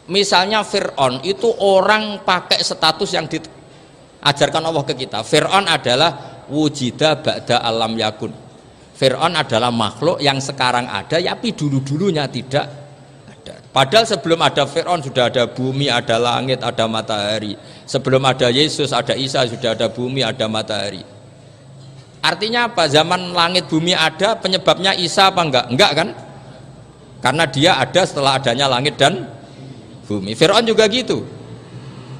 Misalnya Fir'aun itu orang pakai status yang diajarkan Allah ke kita. Fir'aun adalah wujida ba'da alam yakun. Fir'aun adalah makhluk yang sekarang ada, tapi dulu-dulunya tidak ada. Padahal sebelum ada Fir'aun sudah ada bumi, ada langit, ada matahari. Sebelum ada Yesus, ada Isa, sudah ada bumi, ada matahari. Artinya apa? Zaman langit bumi ada, penyebabnya Isa apa enggak? Enggak kan? Karena dia ada setelah adanya langit dan bumi. Fir'aun juga gitu,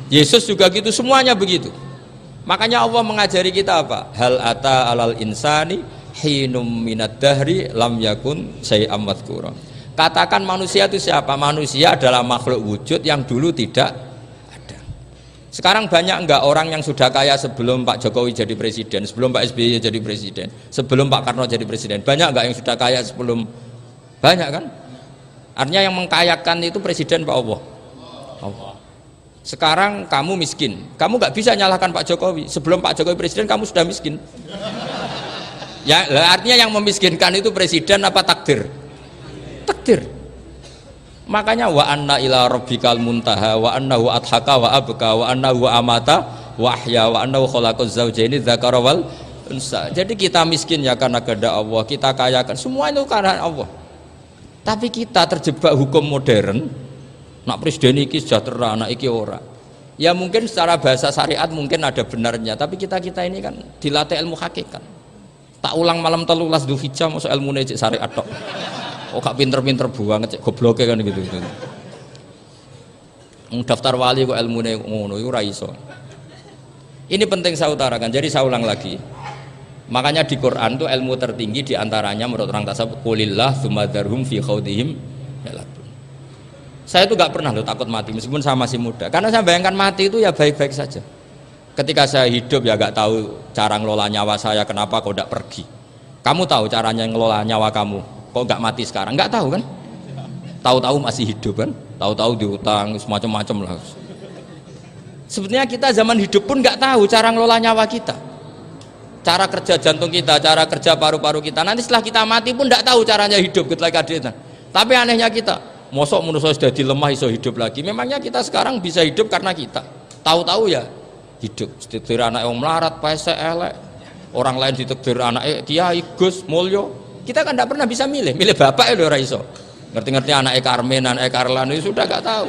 Yesus juga gitu, semuanya begitu. Makanya Allah mengajari kita apa? Hal ata alal insani hinum minad dahri lam yakun syai'am madhkura. Katakan manusia itu siapa? Manusia adalah makhluk wujud yang dulu tidak ada. Sekarang banyak enggak orang yang sudah kaya sebelum Pak Jokowi jadi presiden, sebelum Pak SBY jadi presiden, sebelum Pak Karno jadi presiden? Banyak enggak yang sudah kaya sebelum? Banyak kan? Artinya yang mengkayakan itu presiden Pak Allah. Sekarang kamu miskin, kamu nggak bisa nyalahkan Pak Jokowi. Sebelum Pak Jokowi presiden kamu sudah miskin. Ya, artinya yang memiskinkan itu presiden apa takdir? Takdir. Makanya wa anna ila rabbikal muntaha wa annahu adhaka wa abka wa annahu amata wa ahya wa annahu khalaqaz zawjaini dzakara wal unsa. Jadi kita miskin ya karena kehendak Allah, kita kaya kan semua itu karena Allah. Tapi kita terjebak hukum modern. Nak presiden iki sejahtera, anak iki ora. Ya mungkin secara bahasa syariat mungkin ada benarnya, tapi kita ini kan dilatih ilmu hakikat. Tak ulang malam 13 Dzulhijjah masuk ilmu cek syariat tok. Oh gak pinter-pinter banget cek gobloke kan gitu. Daftar wali kok ilmune ngono iku ora iso. Ini penting saya utarakan. Jadi saya ulang lagi. Makanya di Quran itu ilmu tertinggi diantaranya menurut orang tasawuf qulillah tsumma dzarhum fi khaudihim yalabun. Saya itu gak pernah takut mati meskipun saya masih muda, karena saya bayangkan mati itu ya baik-baik saja. Ketika saya hidup ya gak tahu cara ngelola nyawa saya, kenapa kok gak pergi. Kamu tahu caranya ngelola nyawa kamu, kok gak mati sekarang? Gak tahu kan? Tahu-tahu masih hidup kan? Tahu-tahu diutang semacam-macam lah. Sebetulnya kita zaman hidup pun gak tahu cara ngelola nyawa kita, cara kerja jantung kita, cara kerja paru-paru kita. Nanti setelah kita mati pun gak tahu caranya hidup ketika kita. Tapi anehnya kita mosok manusia sudah dilemah iso hidup lagi. Memangnya kita sekarang bisa hidup karena kita tahu-tahu ya hidup. Ditakdir anak yang melarat, pesek, elek. Orang lain ditakdir anak kiai, Gus, mulyo. Kita kan tidak pernah bisa milih bapak ya ora iso. Ngerti-ngerti anak Karmen, anak Karlan itu sudah gak tahu.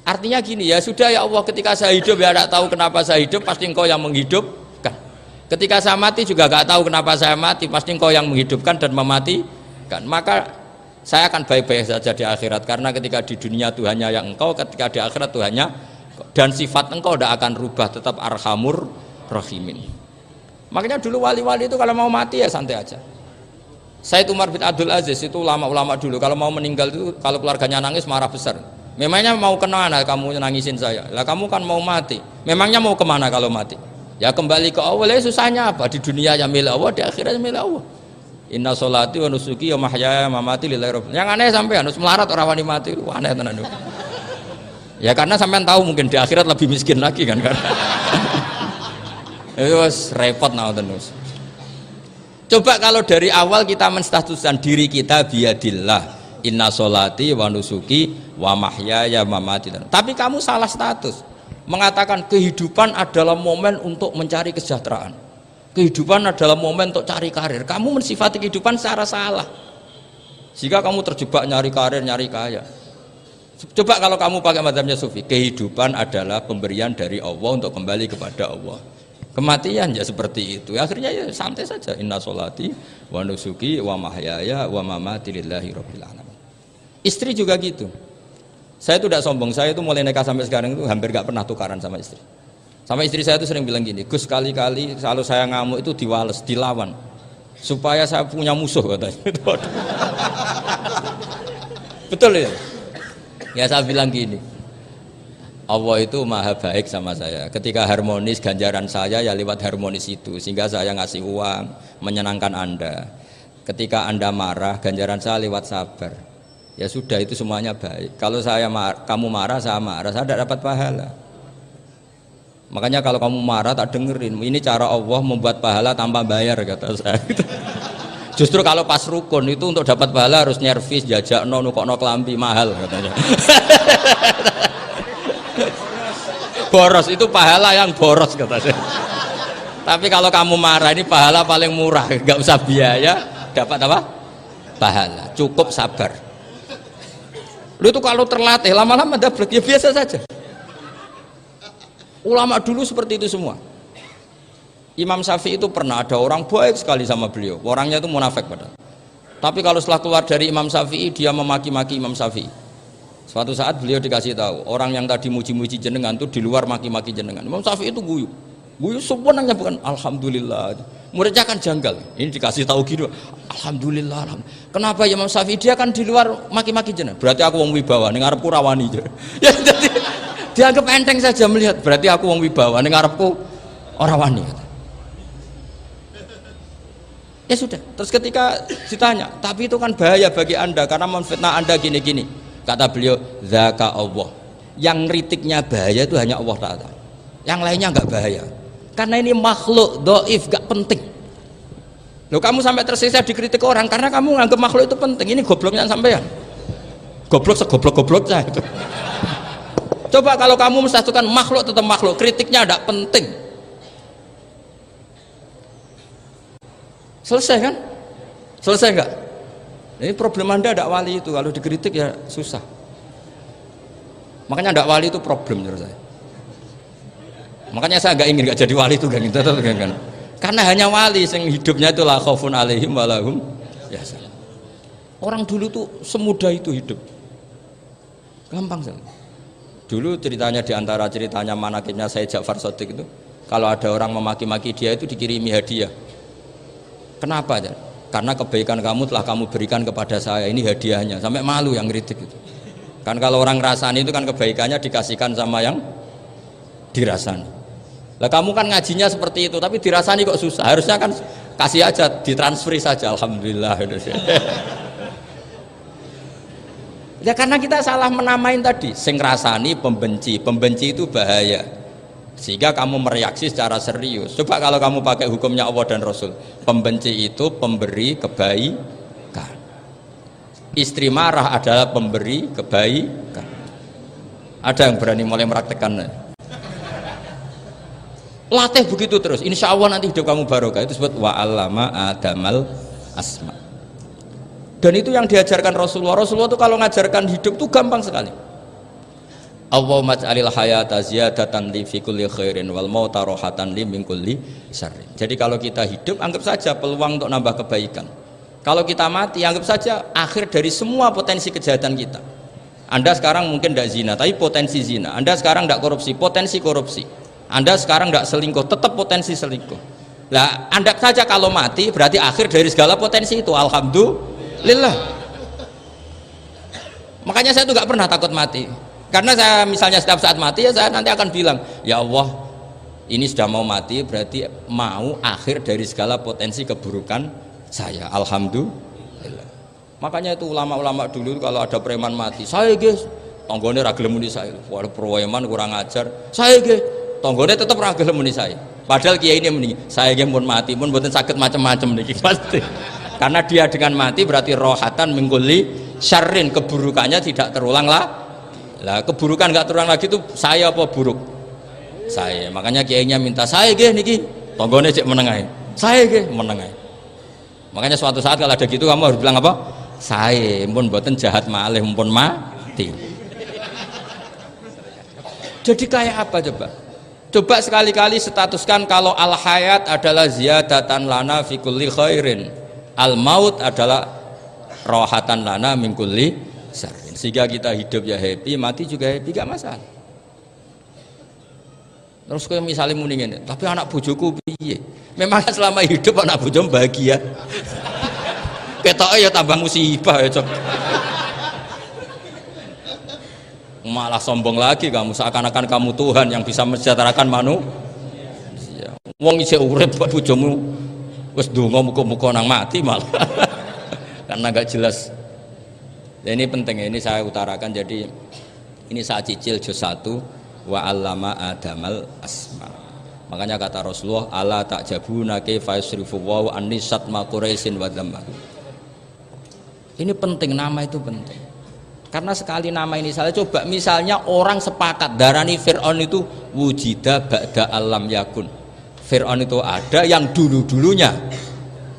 Artinya gini ya sudah ya Allah, ketika saya hidup ya tidak tahu kenapa saya hidup, pasti Engkau yang menghidupkan. Ketika saya mati juga gak tahu kenapa saya mati, pasti Engkau yang menghidupkan dan mematikan. Maka saya akan baik-baik saja di akhirat, karena ketika di dunia Tuhannya yang Engkau, ketika di akhirat Tuhannya, dan sifat Engkau tidak akan rubah, tetap arhamur rahimin. Makanya dulu wali-wali itu kalau mau mati ya santai aja. Sayyid Umar bin Abdul Aziz itu ulama-ulama dulu kalau mau meninggal itu, kalau keluarganya nangis marah besar. Memangnya mau kemana kamu nangisin saya? Lah kamu kan mau mati. Memangnya mau kemana kalau mati? Ya kembali ke Allah. Susahnya apa? Di dunia ya milik Allah, di akhirat milik Allah. Inna sholati wa nusuki wa mahyaya wa mamati lillahi rabbil. Yang aneh sampai harus melarat orang wani mati, aneh tenan. Ya karena sampean tahu mungkin di akhirat lebih miskin lagi kan. Itu repot terus. Coba kalau dari awal kita menstatuskan diri kita biadillah, inna sholati wa nusuki wa mahyaya wa mamati. Tapi kamu salah status. Mengatakan kehidupan adalah momen untuk mencari kesejahteraan. Kehidupan adalah momen untuk cari karir. Kamu mensifati kehidupan secara salah, jika kamu terjebak nyari karir, nyari kaya. Coba kalau kamu pakai mazhabnya Sufi, kehidupan adalah pemberian dari Allah untuk kembali kepada Allah. Kematian ya seperti itu. Akhirnya ya santai saja. Inna sholati wa nusuki wa mahyaya wa mamati lillahi rabbil alamin. Istri juga gitu. Saya itu tidak sombong. Saya itu mulai nikah sampai sekarang itu hampir gak pernah tukaran sama istri. Sama istri saya itu sering bilang gini, Gus kali-kali kalau saya ngamuk itu diwales, dilawan, supaya saya punya musuh katanya. Betul ya? Ya saya bilang gini, Allah itu maha baik sama saya. Ketika harmonis, ganjaran saya ya lewat harmonis itu, sehingga saya ngasih uang, menyenangkan Anda. Ketika Anda marah, ganjaran saya lewat sabar. Ya sudah, itu semuanya baik. Kalau kamu marah, saya tidak dapat pahala. Makanya kalau kamu marah tak dengerin, ini cara Allah membuat pahala tanpa bayar kata saya. Justru kalau pas rukun itu untuk dapat pahala harus nyervis, jajak nukokno kelambi mahal katanya. Boros itu pahala yang boros katanya. Tapi kalau kamu marah ini pahala paling murah, nggak usah biaya, dapat apa? Pahala, cukup sabar. Lu itu kalau terlatih lama-lama dapat ya biasa saja. Ulama dulu seperti itu semua. Imam Syafi'i itu pernah ada orang baik sekali sama beliau, orangnya itu munafik padahal. Tapi kalau setelah keluar dari Imam Syafi'i dia memaki-maki Imam Syafi'i. Suatu saat beliau dikasih tahu orang yang tadi muji-muji jenengan itu di luar maki-maki jenengan. Imam Syafi'i itu guyu sebenarnya bukan alhamdulillah. Muridnya kan janggal. Ini dikasih tahu gitu, alhamdulillah. Kenapa Imam Syafi'i dia kan di luar maki-maki jenengan? Berarti aku wong wibawa, ning ngarepku rawani. Ya jadi dianggap enteng saja melihat, berarti aku wong wibawa, ning ngarepku ora wani. Ya sudah, terus ketika ditanya, tapi itu kan bahaya bagi anda karena memfitnah anda gini-gini. Kata beliau, zaka Allah. Yang kritiknya bahaya itu hanya Allah Ta'ala. Yang lainnya nggak bahaya. Karena ini makhluk doif, gak penting. Loh kamu sampai tersiksa dikritik orang karena kamu nganggap makhluk itu penting. Ini gobloknya sampean. Goblok segoblok-goblok saya itu. Coba kalau kamu mensatukan makhluk tetap makhluk, kritiknya tidak penting. Selesai kan? Selesai enggak? Ini problem anda tidak wali itu, kalau dikritik ya susah. Makanya tidak wali itu problem menurut saya. Makanya saya nggak ingin nggak jadi wali itu kan, karena hanya wali yang hidupnya itu la khaufun alaihim walahum yahzanun. Orang dulu tuh semudah itu hidup, gampang sekali. Dulu ceritanya diantara ceritanya manakibnya Sayyid Ja'far Shadiq itu, kalau ada orang memaki-maki dia itu dikirimi hadiah. Kenapa? Karena kebaikan kamu telah kamu berikan kepada saya, ini hadiahnya. Sampai malu yang kritik itu. Kan kalau orang rasani itu kan kebaikannya dikasihkan sama yang dirasani. Lah kamu kan ngajinya seperti itu, tapi dirasani kok susah. Harusnya kan kasih aja, ditransferi saja. Alhamdulillah. Ya karena kita salah menamain tadi. Sing rasani pembenci, pembenci itu bahaya. Sehingga kamu mereaksi secara serius. Coba kalau kamu pakai hukumnya Allah dan Rasul, pembenci itu pemberi kebaikan, istri marah adalah pemberi kebaikan. Ada yang berani mulai meraktekan? Latih begitu terus, insya Allah nanti hidup kamu barokah. Itu disebut wa'allama adamal asma. Dan itu yang diajarkan Rasulullah. Rasulullah itu kalau ngajarkan hidup itu gampang sekali. Allahumma ja'alil hayata ziyadatan li fi kulli khairin wal mauta rohatan li min kulli syarrin. Jadi kalau kita hidup anggap saja peluang untuk nambah kebaikan. Kalau kita mati anggap saja akhir dari semua potensi kejahatan kita. Anda sekarang mungkin tidak zina, tapi potensi zina. Anda sekarang tidak korupsi, potensi korupsi. Anda sekarang tidak selingkuh, tetap potensi selingkuh. Lah anggap saja kalau mati berarti akhir dari segala potensi itu. Alhamdulillah. Makanya saya tuh nggak pernah takut mati. Karena saya misalnya setiap saat mati ya saya nanti akan bilang, ya Allah ini sudah mau mati berarti mau akhir dari segala potensi keburukan saya. Alhamdulillah. Makanya itu ulama-ulama dulu kalau ada preman mati, saya guys tonggone ra gelem muni saya. Waduh preman kurang ajar. Saya guys tonggone tetap ra gelem muni saya. Padahal kiai ini muni, saya guys pun mati pun mboten saged macam-macam niki pasti. Karena dia dengan mati berarti rohatan mingkuli syarrin, keburukannya tidak terulang lah. Lah keburukan nggak terulang lagi itu saya apa buruk? Saya. Makanya kiainya minta saya ge niki tonggone cek menengai. Saya ge menengai. Makanya suatu saat kalau ada gitu kamu harus bilang apa? Saya pun mboten jahat malih pun mati. Jadi kayak apa coba? Coba sekali-kali statuskan kalau al hayat adalah ziyadatan lana fi kulli khairin. Al maut adalah rohatan lana min kulli syarrin. Sehingga kita hidup ya happy, mati juga happy, gak masalah. Terus kayak misalnya mendingin, tapi anak bojoku piye? Memang selama hidup anak bojo bahagia. Ketoknya ya tambah musibah ya cok. Malah sombong lagi kamu, seakan-akan kamu Tuhan yang bisa mensejahterakan manusia. Wong isih urip bojomu wis ndonga muga-muga nang mati malah. Karena gak jelas. Dan ini penting, ini saya utarakan. Jadi ini saya cicil juz 1 wa allama adamal asma. Makanya kata Rasulullah, ala ta'jabuna kaifa yusrifu wa annisat ma quraisin wa dhamma. Ini penting, nama itu penting. Karena sekali nama ini salah, coba misalnya orang sepakat darani Fir'aun itu wujida ba'da alam yakun. Fir'aun itu ada yang dulu-dulunya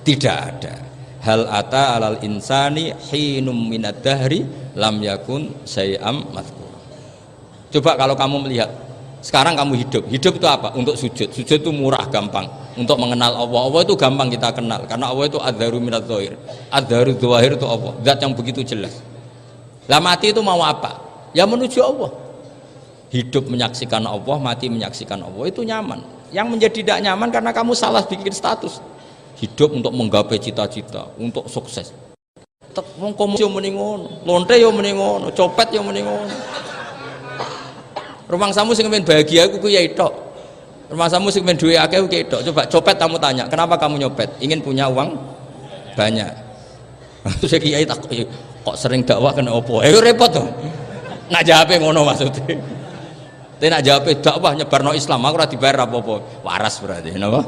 tidak ada. Hal ata alal insani hinum minad dahri lam yakun syai'am madhkur. Coba kalau kamu melihat sekarang kamu hidup itu apa? Untuk sujud itu murah, gampang. Untuk mengenal Allah itu gampang kita kenal karena Allah itu adzaru minadz dzahir. Adzaru dzahir itu Allah, zat yang begitu jelas. Lah mati itu mau apa? Ya menuju Allah. Hidup menyaksikan Allah, mati menyaksikan Allah, itu nyaman. Yang menjadi tidak nyaman karena kamu salah bikin status. Hidup untuk menggapai cita-cita, untuk sukses. Wong komunis yo muni ngono, lonte yo muni ngono, copet yo muni ngono. Rumangsamu sing pengen bahagia aku ya tok. Rumangsamu sing pengen duwe akeh ku tok. Coba copet kamu tanya, kenapa kamu nyopet? Ingin punya uang banyak. Terus kiai tak kok sering dakwah kena opo? Repot to. Nak jawabe ngono maksudnya. Tapi nak jawabe dakwah nyebarno Islam, aku ora dibayar apa-apa. Waras berarti, napa?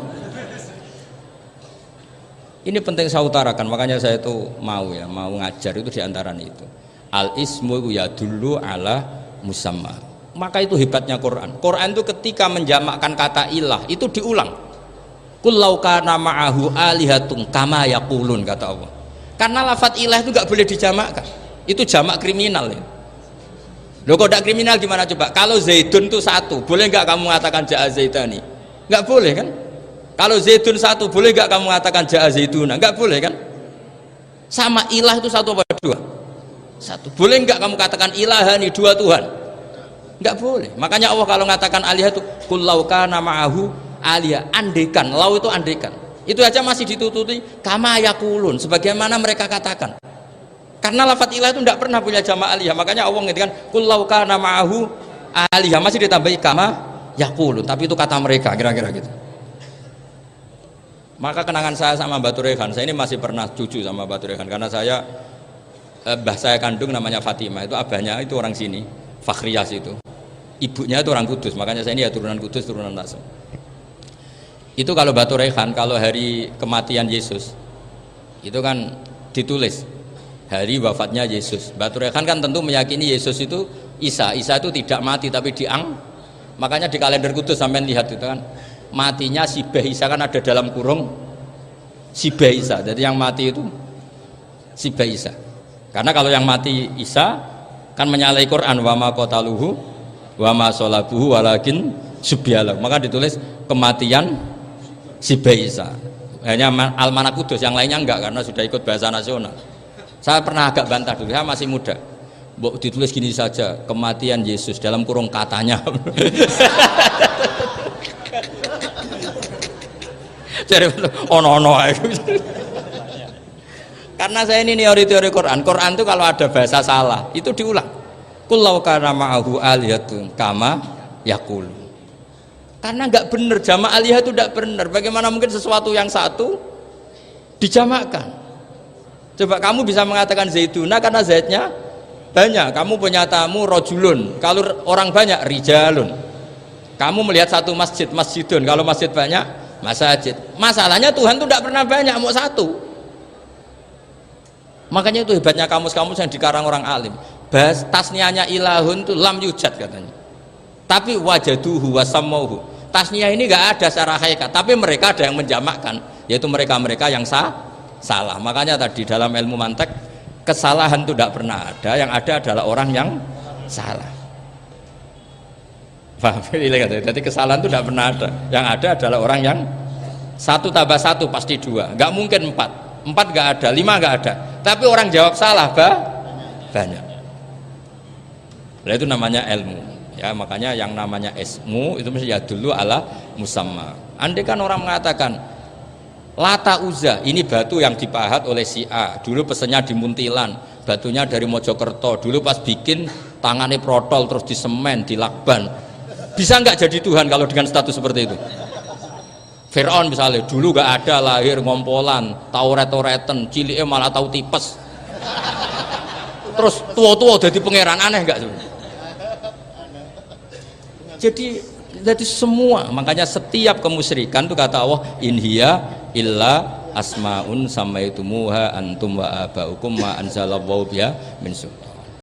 Ini penting saya utarakan, makanya saya itu mau ngajar itu diantaran itu. Al ismu ya dulu ala musamma. Maka itu hebatnya Quran. Quran itu ketika menjamakkan kata ilah itu diulang. Qul law kana ma'ahu alihatun kama yaqulun, kata Allah. Karena lafadz ilah itu nggak boleh dijamakkan. Itu jamak kriminal ya. Loh kok tidak kriminal gimana coba? Kalau Zaidun itu satu, boleh nggak kamu mengatakan ja'a Zaidani? Nggak boleh kan? Kalau Zaidun satu, boleh nggak kamu mengatakan ja'a Zaiduna? Nggak boleh kan? Sama ilah itu satu apa dua? Satu. Boleh nggak kamu katakan ilahani, dua Tuhan? Nggak boleh. Makanya Allah kalau mengatakan alihah itu qul law kana ma'ahu alihah, andekan, lau itu andekan. Itu aja masih ditututi kama yaqulun, sebagaimana mereka katakan. Karena lafadz ilah itu tidak pernah punya jamak alihah. Makanya Allah mengatakan qul law kana ma'ahu alihah, masih ditambahi kama yaqulun, tapi itu kata mereka, kira-kira gitu. Maka kenangan saya sama Mbak Turehan, saya ini masih pernah cucu sama Mbak Turehan karena saya mbah saya kandung namanya Fatimah, itu abahnya itu orang sini, Fakhriyas itu. Ibunya itu orang Kudus, makanya saya ini ya turunan Kudus, turunan Tasem. Itu kalau Mbak Turehan, kalau hari kematian Yesus itu kan ditulis hari wafatnya Yesus. Mbak Turehan kan tentu meyakini Yesus itu Isa itu tidak mati tapi makanya di kalender Kudus sampai lihat itu kan matinya Sibah Isa, kan ada dalam kurung Sibah Isa, jadi yang mati itu Sibah Isa. Karena kalau yang mati Isa kan menyalahi Quran, wa ma qataluhu wa ma shalabuhu walakin subyalah, maka ditulis kematian Sibah Isa. Hanya Almanak Kudus, yang lainnya enggak karena sudah ikut bahasa nasional. Saya pernah agak bantah dulu, saya masih muda. Mbok ditulis gini saja, kematian Yesus dalam kurung katanya. Jadi ono karena saya ini teori Quran itu kalau ada bahasa salah itu diulang. Qul law kana ma'ahu alihatun kama yaqul. Karena nggak benar, jamak alihah itu tidak benar. Bagaimana mungkin sesuatu yang satu dijamakkan? Coba kamu bisa mengatakan Zaiduna karena zaitnya banyak. Kamu punya tamu rojulun, kalau orang banyak rijalun. Kamu melihat satu masjid, masjidun, kalau masjid banyak masjid. Masalahnya Tuhan itu tidak pernah banyak, mau satu. Makanya itu hebatnya kamus-kamus yang dikarang orang alim. Bahas tasniahnya ilahun itu lam yujad katanya. Tapi wajaduhu wasamauhu. Tasniah ini nggak ada secara hakikat, tapi mereka ada yang menjamakkan, yaitu mereka-mereka yang salah. Makanya tadi dalam ilmu mantek kesalahan itu tidak pernah ada, yang ada adalah orang yang salah. Paham? Jadi kesalahan itu tidak pernah ada, yang ada adalah orang yang satu tambah satu pasti dua, nggak mungkin empat nggak ada, lima nggak ada, tapi orang jawab salah banyak. Nah, itu namanya ilmu ya. Makanya yang namanya ismu itu mesti ya dulu ala musamma. Andai kan orang mengatakan Lata Uzza ini batu yang dipahat oleh si A, dulu pesennya di Muntilan, batunya dari Mojokerto, dulu pas bikin tangannya protol terus disemen, dilakban. Bisa nggak jadi Tuhan kalau dengan status seperti itu? Fir'aun misalnya dulu nggak ada, lahir ngompolan, tahu retoreten, ciliknya malah tahu tipes, terus tua-tua jadi pangeran, aneh nggak tuh? Jadi Jadi semua, makanya setiap kemusyrikan itu kata Allah inhiya illa asmaun samaitumuha antum wa abaukum ma anzalallahu biha min sultan.